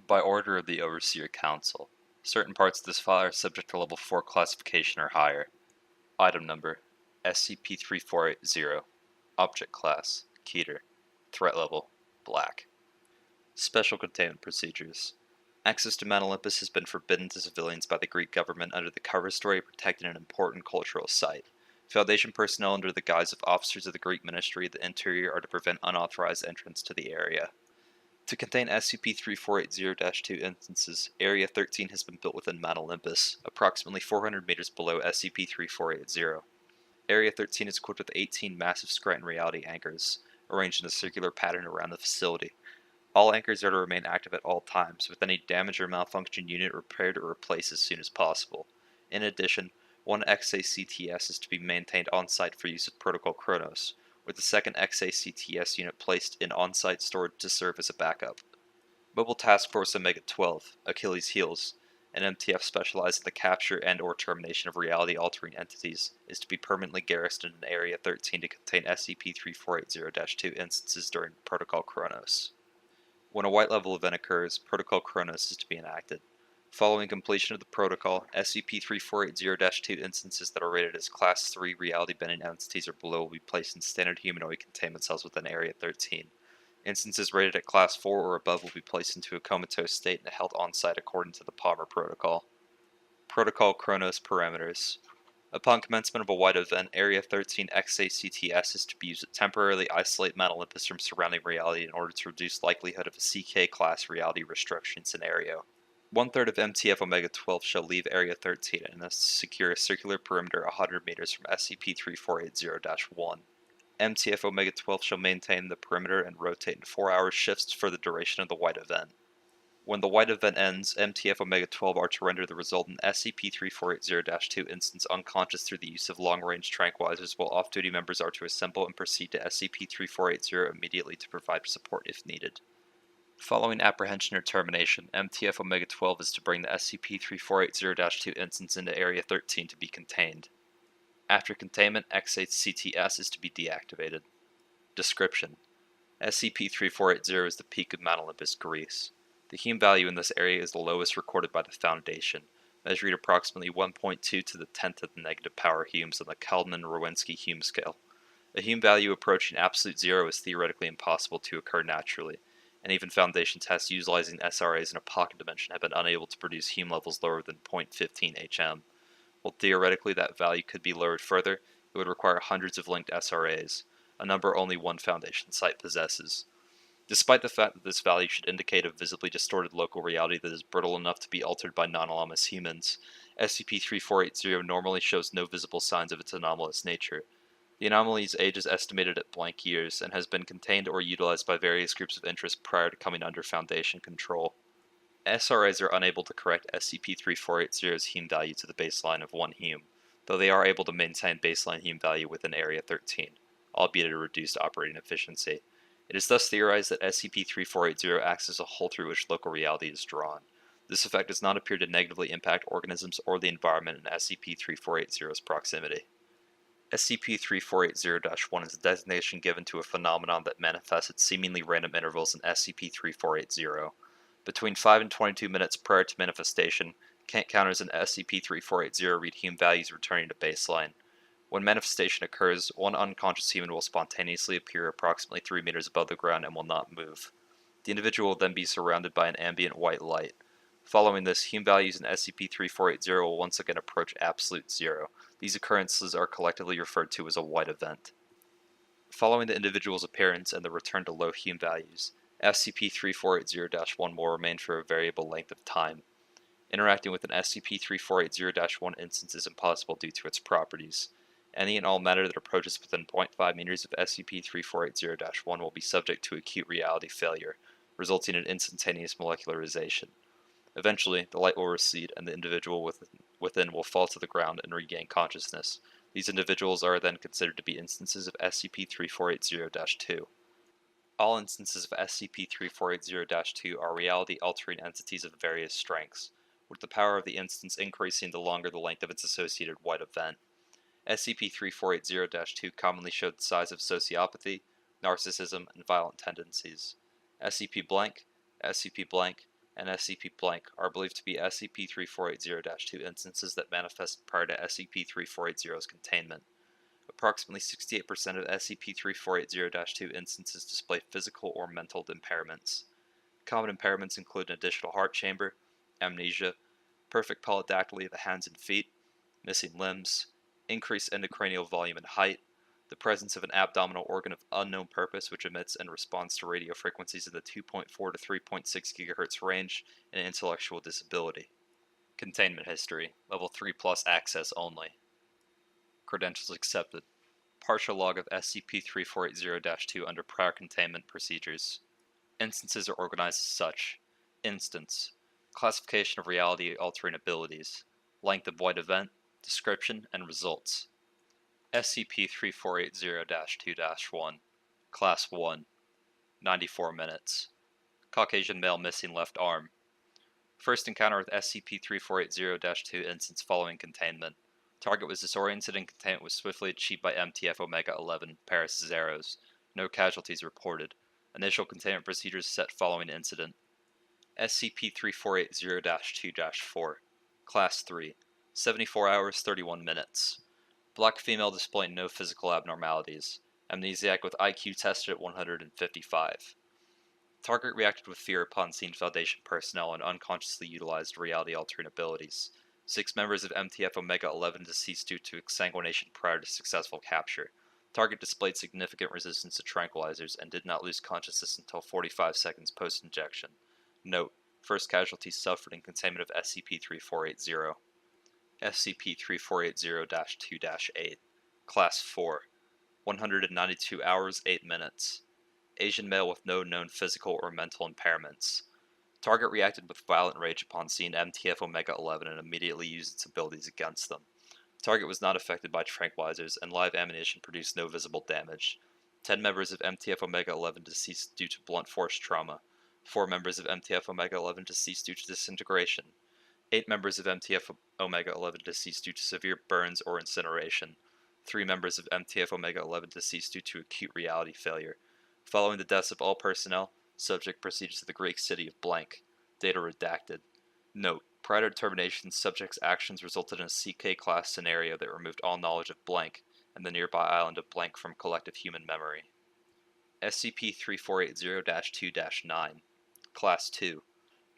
By order of the Overseer Council, certain parts of this file are subject to Level 4 classification or higher. Item number: SCP-3480. Object Class: Keter. Threat Level: Black. Special Containment Procedures. Access to Mount Olympus has been forbidden to civilians by the Greek government under the cover story protecting an important cultural site. Foundation personnel under the guise of officers of the Greek Ministry of the Interior are to prevent unauthorized entrance to the area. To contain SCP-3480-2 instances, Area 13 has been built within Mount Olympus, approximately 400 meters below SCP-3480. Area 13 is equipped with 18 massive Scranton reality anchors, arranged in a circular pattern around the facility. All anchors are to remain active at all times, with any damaged or malfunctioned unit repaired or replaced as soon as possible. In addition, one XACTS is to be maintained on-site for use of Protocol Kronos, with the second XACTS unit placed in on-site storage to serve as a backup. Mobile Task Force Omega-12, Achilles' Heels, an MTF specialized in the capture and/or termination of reality-altering entities, is to be permanently garrisoned in Area 13 to contain SCP-3480-2 instances during Protocol Kronos. When a white level event occurs, Protocol Kronos is to be enacted. Following completion of the protocol, SCP-3480-2 instances that are rated as Class 3 reality-bending entities or below will be placed in standard humanoid containment cells within Area 13. Instances rated at Class 4 or above will be placed into a comatose state and held on-site according to the Palmer Protocol. Protocol Kronos Parameters. Upon commencement of a white event, Area 13 XACTS is to be used to temporarily isolate Mount Olympus from surrounding reality in order to reduce likelihood of a CK-class reality restriction scenario. One-third of MTF Omega-12 shall leave Area 13 and thus secure a circular perimeter 100 meters from SCP-3480-1. MTF Omega-12 shall maintain the perimeter and rotate in 4-hour shifts for the duration of the white event. When the white event ends, MTF Omega-12 are to render the resultant SCP-3480-2 instance unconscious through the use of long-range tranquilizers, while off-duty members are to assemble and proceed to SCP-3480 immediately to provide support if needed. Following apprehension or termination, MTF Omega-12 is to bring the SCP-3480-2 instance into Area 13 to be contained. After containment, XACTS is to be deactivated. Description: SCP-3480 is the peak of Mount Olympus, Greece. The Hume value in this area is the lowest recorded by the Foundation, measuring approximately 1.2 to the 10th of the negative power Humes on the Kalman-Rowensky Hume scale. A Hume value approaching absolute zero is theoretically impossible to occur naturally, and even Foundation tests utilizing SRAs in a pocket dimension have been unable to produce Hume levels lower than 0.15 hm. While theoretically that value could be lowered further, it would require hundreds of linked SRAs, a number only one Foundation site possesses. Despite the fact that this value should indicate a visibly distorted local reality that is brittle enough to be altered by non-anomalous humans, SCP-3480 normally shows no visible signs of its anomalous nature. The anomaly's age is estimated at blank years, and has been contained or utilized by various groups of interest prior to coming under Foundation control. SRAs are unable to correct SCP-3480's Hume value to the baseline of 1 Hume, though they are able to maintain baseline Hume value within Area 13, albeit at a reduced operating efficiency. It is thus theorized that SCP-3480 acts as a hole through which local reality is drawn. This effect does not appear to negatively impact organisms or the environment in SCP-3480's proximity. SCP-3480-1 is a designation given to a phenomenon that manifests at seemingly random intervals in SCP-3480. Between 5 and 22 minutes prior to manifestation, counters in SCP-3480 read Hume values returning to baseline. When manifestation occurs, one unconscious human will spontaneously appear approximately 3 meters above the ground and will not move. The individual will then be surrounded by an ambient white light. Following this, Hume values in SCP-3480 will once again approach absolute zero. These occurrences are collectively referred to as a white event. Following the individual's appearance and the return to low Hume values, SCP-3480-1 will remain for a variable length of time. Interacting with an SCP-3480-1 instance is impossible due to its properties. Any and all matter that approaches within 0.5 meters of SCP-3480-1 will be subject to acute reality failure, resulting in instantaneous molecularization. Eventually, the light will recede and the individual within will fall to the ground and regain consciousness. These individuals are then considered to be instances of SCP-3480-2. All instances of SCP-3480-2 are reality-altering entities of various strengths, with the power of the instance increasing the longer the length of its associated white event. SCP-3480-2 commonly showed the signs of sociopathy, narcissism, and violent tendencies. SCP-blank, SCP-blank, and SCP-blank are believed to be SCP-3480-2 instances that manifested prior to SCP-3480's containment. Approximately 68% of SCP-3480-2 instances display physical or mental impairments. Common impairments include an additional heart chamber, amnesia, perfect polydactyly of the hands and feet, missing limbs, increased intracranial volume and height, the presence of an abdominal organ of unknown purpose which emits and responds to radio frequencies in the 2.4 to 3.6 GHz range, and intellectual disability. Containment history, level 3 plus access only. Credentials accepted. Partial log of SCP-3480-2 under prior containment procedures. Instances are organized as such. Instance. Classification of reality-altering abilities. Length of void event. Description and results. SCP-3480-2-1. Class 1. 94 minutes. Caucasian male missing left arm. First encounter with SCP-3480-2 instance following containment. Target was disoriented and containment was swiftly achieved by MTF Omega-11, Paris Zeros. No casualties reported. Initial containment procedures set following incident. SCP-3480-2-4. Class 3. 74 hours, 31 minutes. Black female displaying no physical abnormalities. Amnesiac with IQ tested at 155. Target reacted with fear upon seeing Foundation personnel and unconsciously utilized reality-altering abilities. 6 members of MTF Omega-11 deceased due to exsanguination prior to successful capture. Target displayed significant resistance to tranquilizers and did not lose consciousness until 45 seconds post-injection. Note: first casualty suffered in containment of SCP-3480. SCP-3480-2-8. Class 4. 192 hours, 8 minutes. Asian male with no known physical or mental impairments. Target reacted with violent rage upon seeing MTF Omega-11 and immediately used its abilities against them. Target was not affected by tranquilizers, and live ammunition produced no visible damage. 10 members of MTF Omega-11 deceased due to blunt force trauma. 4 members of MTF Omega-11 deceased due to disintegration. 8 members of MTF Omega-11 deceased due to severe burns or incineration. 3 members of MTF Omega-11 deceased due to acute reality failure. Following the deaths of all personnel, subject proceeded to the Greek city of blank. Data redacted. Note: prior to determination, subject's actions resulted in a CK-class scenario that removed all knowledge of blank and the nearby island of blank from collective human memory. SCP-3480-2-9. Class 2.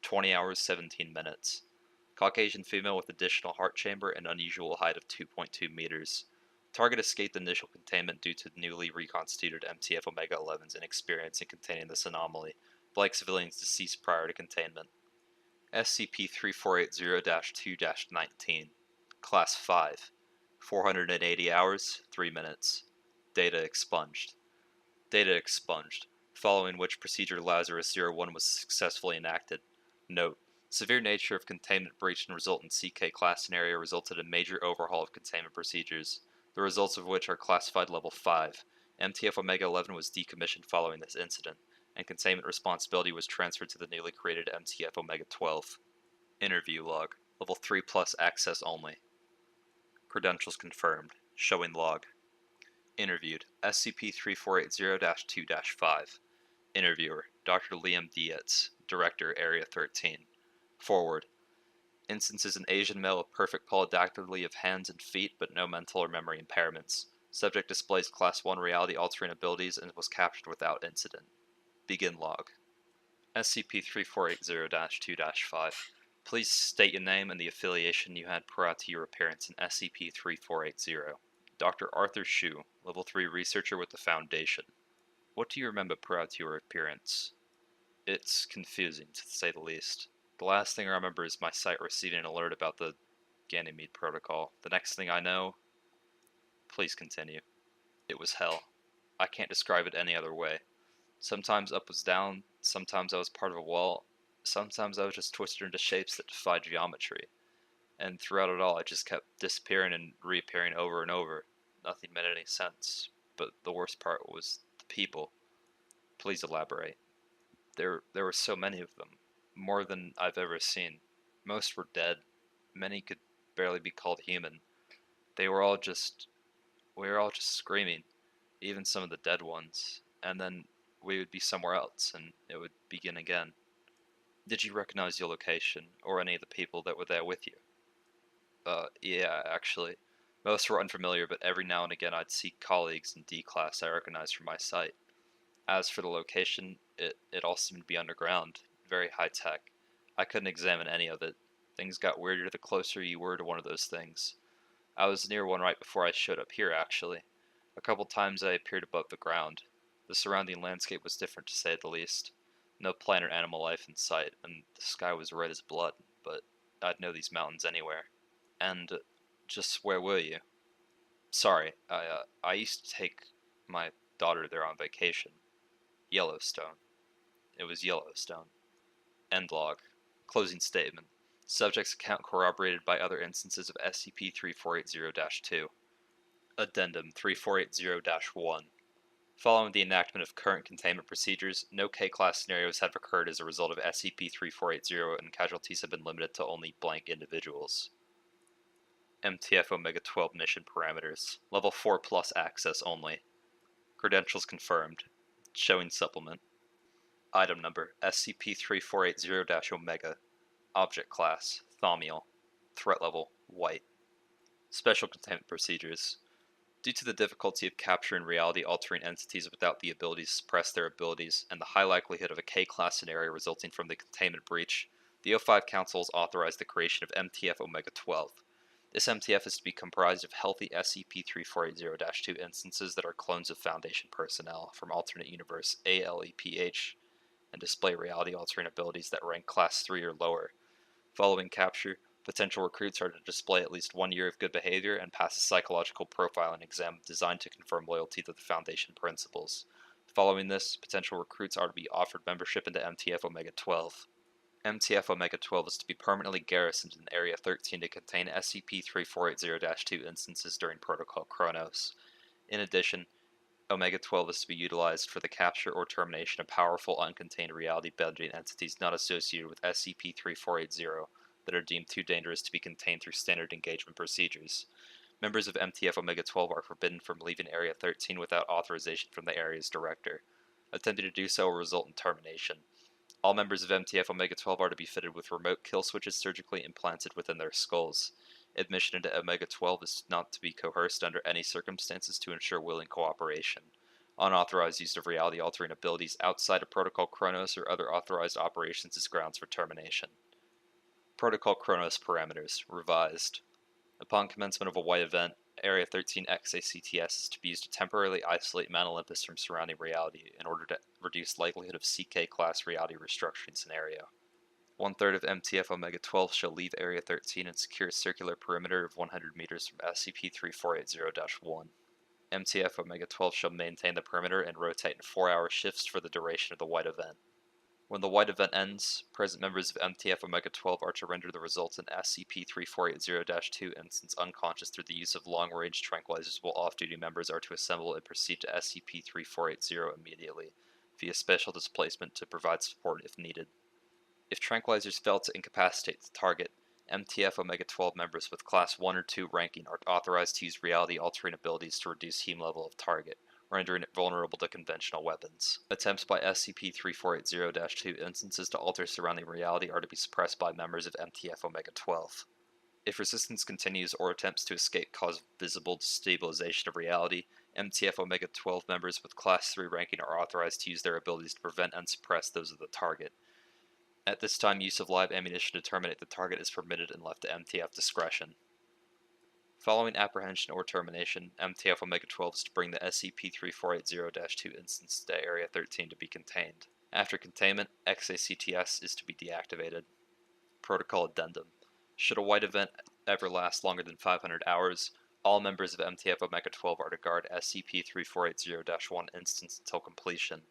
20 hours, 17 minutes. Caucasian female with additional heart chamber and unusual height of 2.2 meters. Target escaped initial containment due to newly reconstituted MTF Omega-11's inexperience in containing this anomaly. Blank civilians deceased prior to containment. SCP-3480-2-19. Class 5. 480 hours, 3 minutes. Data expunged. Data expunged, following which procedure Lazarus-01 was successfully enacted. Note: severe nature of containment breach and resultant CK-class scenario resulted in major overhaul of containment procedures, the results of which are classified level 5. MTF Omega-11 was decommissioned following this incident, and containment responsibility was transferred to the newly created MTF Omega-12. Interview log. Level 3 plus access only. Credentials confirmed. Showing log. Interviewed. SCP-3480-2-5. Interviewer. Dr. Liam Dietz, Director, Area 13. Forward. Instances an Asian male with perfect polydactyly of hands and feet but no mental or memory impairments. Subject displays Class 1 reality-altering abilities and was captured without incident. Begin log. SCP-3480-2-5. Please state your name and the affiliation you had prior to your appearance in SCP-3480. Dr. Arthur Shu, Level 3 Researcher with the Foundation. What do you remember prior to your appearance? It's confusing, to say the least. The last thing I remember is my site receiving an alert about the Ganymede Protocol. The next thing I know... Please continue. It was hell. I can't describe it any other way. Sometimes up was down, sometimes I was part of a wall, sometimes I was just twisted into shapes that defied geometry. And throughout it all, I just kept disappearing and reappearing over and over. Nothing made any sense. But the worst part was the people. Please elaborate. There were so many of them. More than I've ever seen. Most were dead. Many could barely be called human. We were all just screaming. Even some of the dead ones. And then we would be somewhere else, and it would begin again. Did you recognize your location, or any of the people that were there with you? Yeah, actually. Most were unfamiliar, but every now and again I'd see colleagues in D class I recognized from my sight. As for the location, it all seemed to be underground, very high tech. I couldn't examine any of it. Things got weirder the closer you were to one of those things. I was near one right before I showed up here, actually. A couple times I appeared above the ground. The surrounding landscape was different, to say the least. No plant or animal life in sight, and the sky was red as blood, but I'd know these mountains anywhere. And just where were you? Sorry, I used to take my daughter there on vacation. Yellowstone. It was Yellowstone. End log. Closing statement. Subject's account corroborated by other instances of SCP-3480-2. Addendum 3480-1. Following the enactment of current containment procedures, no K-class scenarios have occurred as a result of SCP-3480 and casualties have been limited to only blank individuals. MTF Omega-12 mission parameters. Level 4 plus access only. Credentials confirmed. Showing supplement. Item number SCP-3480-Omega. Object class Thaumiel. Threat level White. Special containment procedures. Due to the difficulty of capturing reality-altering entities without the ability to suppress their abilities, and the high likelihood of a K-class scenario resulting from the containment breach, the O5 Council has authorized the creation of MTF Omega-12. This MTF is to be comprised of healthy SCP-3480-2 instances that are clones of Foundation personnel from alternate universe ALEPH and display reality-altering abilities that rank Class 3 or lower. Following capture, potential recruits are to display at least 1 year of good behavior and pass a psychological profiling exam designed to confirm loyalty to the Foundation principles. Following this, potential recruits are to be offered membership into MTF Omega-12. MTF Omega-12 is to be permanently garrisoned in Area 13 to contain SCP-3480-2 instances during Protocol Chronos. In addition, Omega-12 is to be utilized for the capture or termination of powerful uncontained reality-bending entities not associated with SCP-3480 that are deemed too dangerous to be contained through standard engagement procedures. Members of MTF Omega-12 are forbidden from leaving Area 13 without authorization from the area's director. Attempting to do so will result in termination. All members of MTF Omega-12 are to be fitted with remote kill switches surgically implanted within their skulls. Admission into Omega-12 is not to be coerced under any circumstances to ensure willing cooperation. Unauthorized use of reality-altering abilities outside of Protocol Chronos or other authorized operations is grounds for termination. Protocol Chronos parameters revised. Upon commencement of a white event, Area 13 XACTS is to be used to temporarily isolate Mount Olympus from surrounding reality in order to reduce likelihood of CK-class reality restructuring scenario. 1/3 of MTF Omega-12 shall leave Area 13 and secure a circular perimeter of 100 meters from SCP-3480-1. MTF Omega-12 shall maintain the perimeter and rotate in 4-hour shifts for the duration of the white event. When the white event ends, present members of MTF Omega-12 are to render the resultant SCP-3480-2 instance unconscious through the use of long-range tranquilizers, while off-duty members are to assemble and proceed to SCP-3480 immediately, via special displacement to provide support if needed. If tranquilizers fail to incapacitate the target, MTF Omega-12 members with Class 1 or 2 ranking are authorized to use reality-altering abilities to reduce heme level of target, rendering it vulnerable to conventional weapons. Attempts by SCP-3480-2 instances to alter surrounding reality are to be suppressed by members of MTF Omega-12. If resistance continues or attempts to escape cause visible destabilization of reality, MTF Omega-12 members with Class 3 ranking are authorized to use their abilities to prevent and suppress those of the target. At this time, use of live ammunition to terminate the target is permitted and left to MTF discretion. Following apprehension or termination, MTF Omega-12 is to bring the SCP-3480-2 instance to Area 13 to be contained. After containment, XACTS is to be deactivated. Protocol Addendum. Should a white event ever last longer than 500 hours, all members of MTF Omega-12 are to guard SCP-3480-1 instance until completion.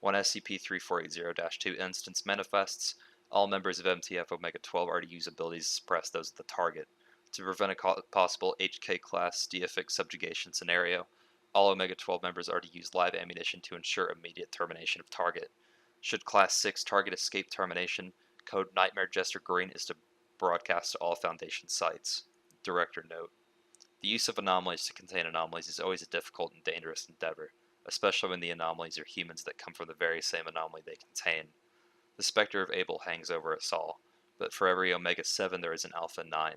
When SCP-3480-2 instance manifests, all members of MTF Omega-12 are to use abilities to suppress those of the target. To prevent a possible HK-class deific subjugation scenario, all Omega-12 members are to use live ammunition to ensure immediate termination of target. Should Class 6 target escape termination, code Nightmare Jester Green is to broadcast to all Foundation sites. Director note: the use of anomalies to contain anomalies is always a difficult and dangerous endeavor, especially when the anomalies are humans that come from the very same anomaly they contain. The specter of Abel hangs over us all, but for every Omega-7 there is an Alpha-9.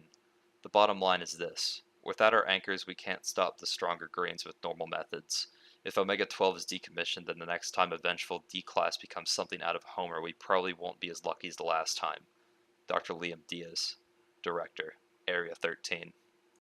The bottom line is this. Without our anchors, we can't stop the stronger grains with normal methods. If Omega-12 is decommissioned, then the next time a vengeful D-Class becomes something out of Homer, we probably won't be as lucky as the last time. Dr. Liam Diaz, Director, Area 13.